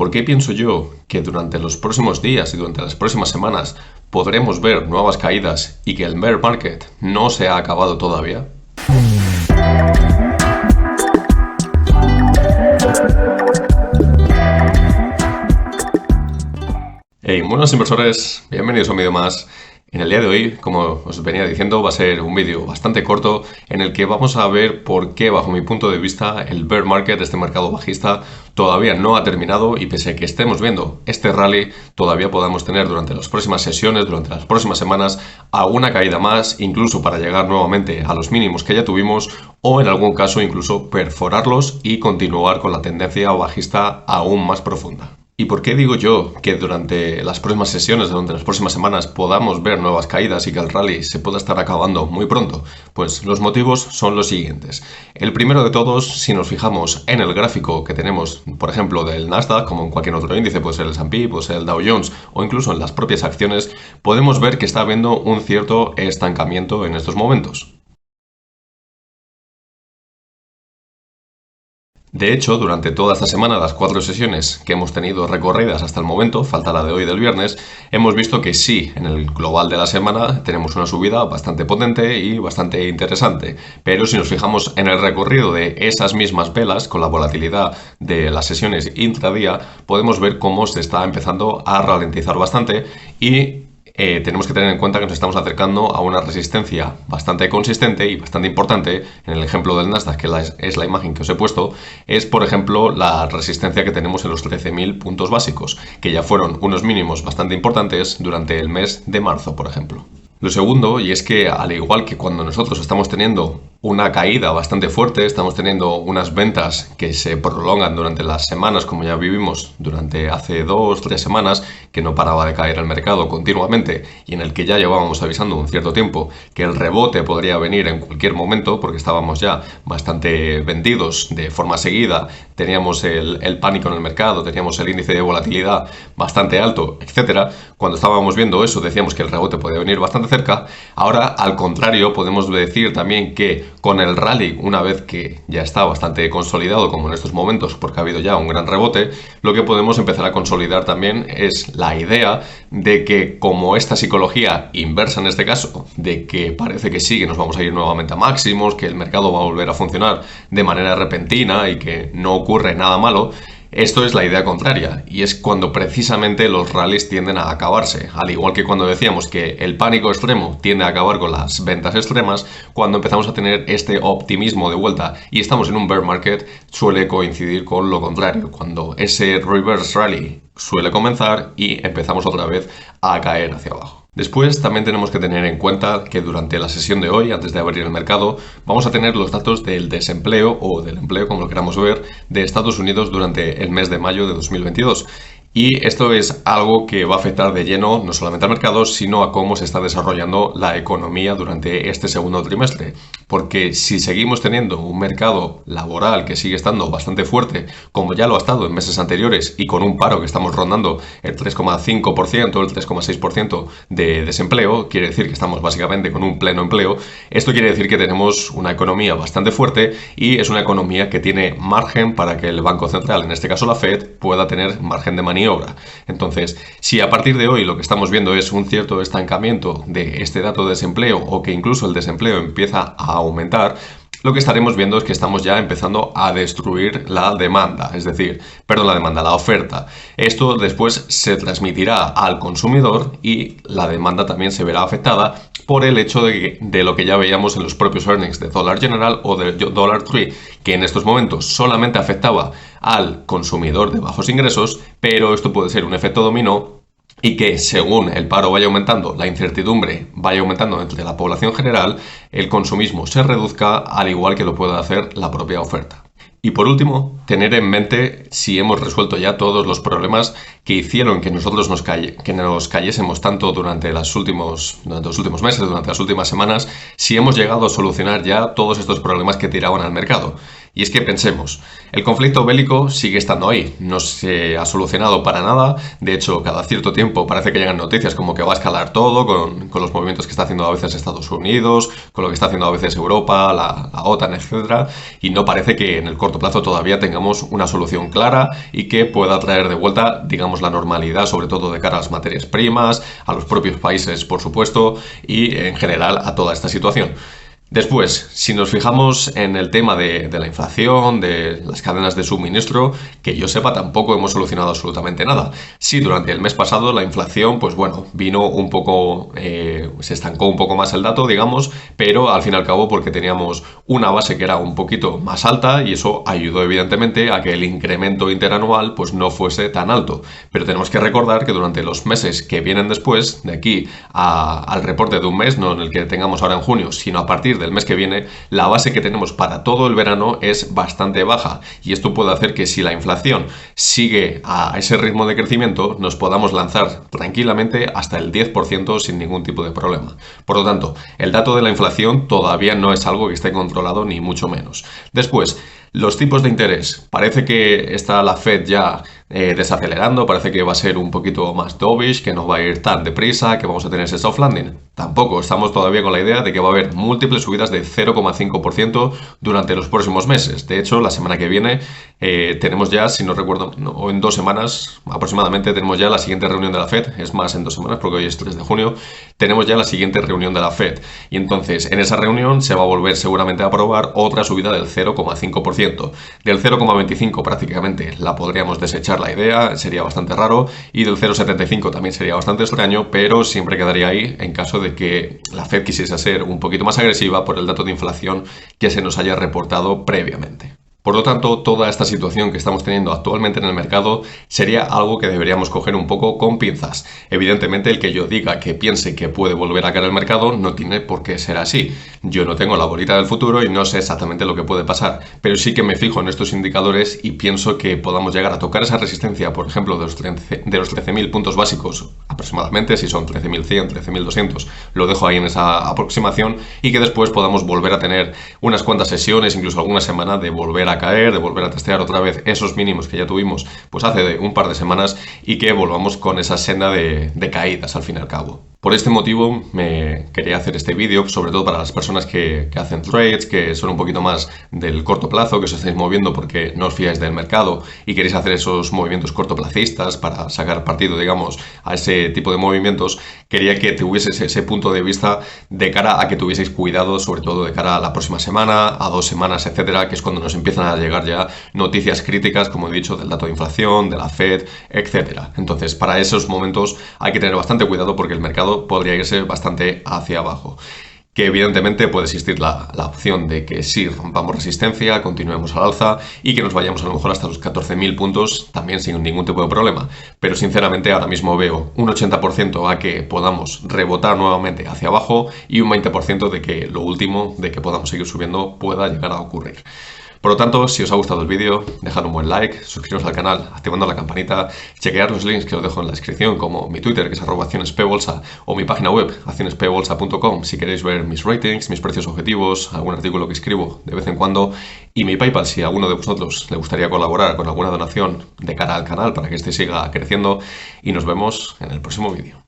¿Por qué pienso yo que durante los próximos días y durante las próximas semanas podremos ver nuevas caídas y que el bear market no se ha acabado todavía? Hey, buenos inversores, bienvenidos a un vídeo más. En el día de hoy, como os venía diciendo, va a ser un vídeo bastante corto en el que vamos a ver por qué, bajo mi punto de vista, el bear market, este mercado bajista, todavía no ha terminado y pese a que estemos viendo este rally, todavía podamos tener durante las próximas sesiones, durante las próximas semanas, alguna caída más, incluso para llegar nuevamente a los mínimos que ya tuvimos o en algún caso incluso perforarlos y continuar con la tendencia bajista aún más profunda. ¿Y por qué digo yo que durante las próximas sesiones, durante las próximas semanas, podamos ver nuevas caídas y que el rally se pueda estar acabando muy pronto? Pues los motivos son los siguientes. El primero de todos, si nos fijamos en el gráfico que tenemos, por ejemplo, del Nasdaq, como en cualquier otro índice, puede ser el S&P, puede ser el Dow Jones o incluso en las propias acciones, podemos ver que está habiendo un cierto estancamiento en estos momentos. De hecho, durante toda esta semana, las 4 sesiones que hemos tenido recorridas hasta el momento, falta la de hoy del viernes, hemos visto que sí, en el global de la semana tenemos una subida bastante potente y bastante interesante. Pero si nos fijamos en el recorrido de esas mismas velas, con la volatilidad de las sesiones intradía, podemos ver cómo se está empezando a ralentizar bastante y tenemos que tener en cuenta que nos estamos acercando a una resistencia bastante consistente y bastante importante. En el ejemplo del Nasdaq, que es la imagen que os he puesto, es por ejemplo la resistencia que tenemos en los 13.000 puntos básicos, que ya fueron unos mínimos bastante importantes durante el mes de marzo, por ejemplo. Lo segundo, y es que al igual que cuando nosotros estamos teniendo una caída bastante fuerte, estamos teniendo unas ventas que se prolongan durante las semanas, como ya vivimos durante hace 2-3 semanas, que no paraba de caer el mercado continuamente y en el que ya llevábamos avisando un cierto tiempo que el rebote podría venir en cualquier momento porque estábamos ya bastante vendidos de forma seguida, teníamos el pánico en el mercado, teníamos el índice de volatilidad bastante alto, etcétera. Cuando estábamos viendo eso decíamos que el rebote podía venir bastante cerca. Ahora, al contrario, podemos decir también que con el rally, una vez que ya está bastante consolidado, como en estos momentos, porque ha habido ya un gran rebote, lo que podemos empezar a consolidar también es la idea de que, como esta psicología inversa en este caso, de que parece que sí, que nos vamos a ir nuevamente a máximos, que el mercado va a volver a funcionar de manera repentina y que no ocurre nada malo, esto es la idea contraria y es cuando precisamente los rallies tienden a acabarse. Al igual que cuando decíamos que el pánico extremo tiende a acabar con las ventas extremas, cuando empezamos a tener este optimismo de vuelta y estamos en un bear market, suele coincidir con lo contrario, cuando ese reverse rally suele comenzar y empezamos otra vez a caer hacia abajo. Después también tenemos que tener en cuenta que durante la sesión de hoy, antes de abrir el mercado, vamos a tener los datos del desempleo o del empleo, como lo queramos ver, de Estados Unidos durante el mes de mayo de 2022. Y esto es algo que va a afectar de lleno no solamente al mercado, sino a cómo se está desarrollando la economía durante este segundo trimestre. Porque si seguimos teniendo un mercado laboral que sigue estando bastante fuerte, como ya lo ha estado en meses anteriores, y con un paro que estamos rondando el 3,5%, el 3,6% de desempleo, quiere decir que estamos básicamente con un pleno empleo. Esto quiere decir que tenemos una economía bastante fuerte y es una economía que tiene margen para que el Banco Central, en este caso la Fed, pueda tener margen de maniobra. Entonces, si a partir de hoy lo que estamos viendo es un cierto estancamiento de este dato de desempleo o que incluso el desempleo empieza a aumentar, lo que estaremos viendo es que estamos ya empezando a destruir la demanda, la oferta. Esto después se transmitirá al consumidor y la demanda también se verá afectada por el hecho de lo que ya veíamos en los propios earnings de Dollar General o de Dollar Tree, que en estos momentos solamente afectaba al consumidor de bajos ingresos, pero esto puede ser un efecto dominó y que según el paro vaya aumentando, la incertidumbre vaya aumentando entre la población general, el consumismo se reduzca al igual que lo puede hacer la propia oferta. Y por último, tener en mente si hemos resuelto ya todos los problemas que hicieron que nosotros nos cayésemos tanto durante los últimos meses, durante las últimas semanas, si hemos llegado a solucionar ya todos estos problemas que tiraban al mercado. Y es que pensemos, el conflicto bélico sigue estando ahí, no se ha solucionado para nada, de hecho cada cierto tiempo parece que llegan noticias como que va a escalar todo con los movimientos que está haciendo a veces Estados Unidos, con lo que está haciendo a veces Europa, la OTAN, etcétera, y no parece que en el corto plazo todavía tengamos una solución clara y que pueda traer de vuelta, digamos, la normalidad, sobre todo de cara a las materias primas, a los propios países, por supuesto, y en general a toda esta situación. Después, si nos fijamos en el tema de la inflación, de las cadenas de suministro, que yo sepa tampoco hemos solucionado absolutamente nada. Sí, durante el mes pasado la inflación, pues bueno, vino un poco, se estancó un poco más el dato, digamos, pero al fin y al cabo porque teníamos una base que era un poquito más alta y eso ayudó evidentemente a que el incremento interanual pues no fuese tan alto. Pero tenemos que recordar que durante los meses que vienen después, de aquí al reporte de un mes, no en el que tengamos ahora en junio, sino a partir del mes que viene, la base que tenemos para todo el verano es bastante baja y esto puede hacer que si la inflación sigue a ese ritmo de crecimiento nos podamos lanzar tranquilamente hasta el 10% sin ningún tipo de problema. Por lo tanto, el dato de la inflación todavía no es algo que esté controlado ni mucho menos. Después, los tipos de interés. Parece que está la Fed ya desacelerando, parece que va a ser un poquito más dovish, que no va a ir tan deprisa, que vamos a tener ese soft landing. Tampoco estamos todavía con la idea de que va a haber múltiples subidas de 0,5% durante los próximos meses. De hecho, la semana que viene tenemos ya, si no recuerdo, o en 2 semanas aproximadamente, tenemos ya la siguiente reunión de la Fed. Es más, en 2 semanas, porque hoy es 3 de junio, tenemos ya la siguiente reunión de la Fed. Y entonces, en esa reunión se va a volver seguramente a aprobar otra subida del 0,5%. Del 0,25 prácticamente la podríamos desechar la idea, sería bastante raro, y del 0,75 también sería bastante extraño, pero siempre quedaría ahí en caso de que la Fed quisiese ser un poquito más agresiva por el dato de inflación que se nos haya reportado previamente. Por lo tanto, toda esta situación que estamos teniendo actualmente en el mercado sería algo que deberíamos coger un poco con pinzas. Evidentemente, el que yo diga que piense que puede volver a caer el mercado no tiene por qué ser así. Yo no tengo la bolita del futuro y no sé exactamente lo que puede pasar, pero sí que me fijo en estos indicadores y pienso que podamos llegar a tocar esa resistencia, por ejemplo, de los 13.000 puntos básicos aproximadamente, si son 13.100, 13.200, lo dejo ahí en esa aproximación, y que después podamos volver a tener unas cuantas sesiones, incluso alguna semana, de volver a caer, de volver a testear otra vez esos mínimos que ya tuvimos pues hace un par de semanas y que volvamos con esa senda de caídas al fin y al cabo. Por este motivo me quería hacer este vídeo, sobre todo para las personas que hacen trades, que son un poquito más del corto plazo, que os estáis moviendo porque no os fiáis del mercado y queréis hacer esos movimientos cortoplacistas para sacar partido, digamos, a ese tipo de movimientos. Quería que tuvieseis ese punto de vista de cara a que tuvieseis cuidado, sobre todo de cara a la próxima semana, a 2 semanas, etcétera, que es cuando nos empiezan a llegar ya noticias críticas, como he dicho, del dato de inflación, de la Fed, etcétera. Entonces, para esos momentos hay que tener bastante cuidado porque el mercado podría irse bastante hacia abajo. Que evidentemente puede existir la opción de que sí rompamos resistencia, continuemos al alza y que nos vayamos a lo mejor hasta los 14.000 puntos también sin ningún tipo de problema. Pero sinceramente ahora mismo veo un 80% a que podamos rebotar nuevamente hacia abajo y un 20% de que lo último, de que podamos seguir subiendo, pueda llegar a ocurrir. Por lo tanto, si os ha gustado el vídeo, dejad un buen like, suscribiros al canal activando la campanita, chequead los links que os dejo en la descripción, como mi Twitter, que es @accionespbolsa, o mi página web, accionespbolsa.com, si queréis ver mis ratings, mis precios objetivos, algún artículo que escribo de vez en cuando, y mi PayPal, si a alguno de vosotros le gustaría colaborar con alguna donación de cara al canal para que este siga creciendo, y nos vemos en el próximo vídeo.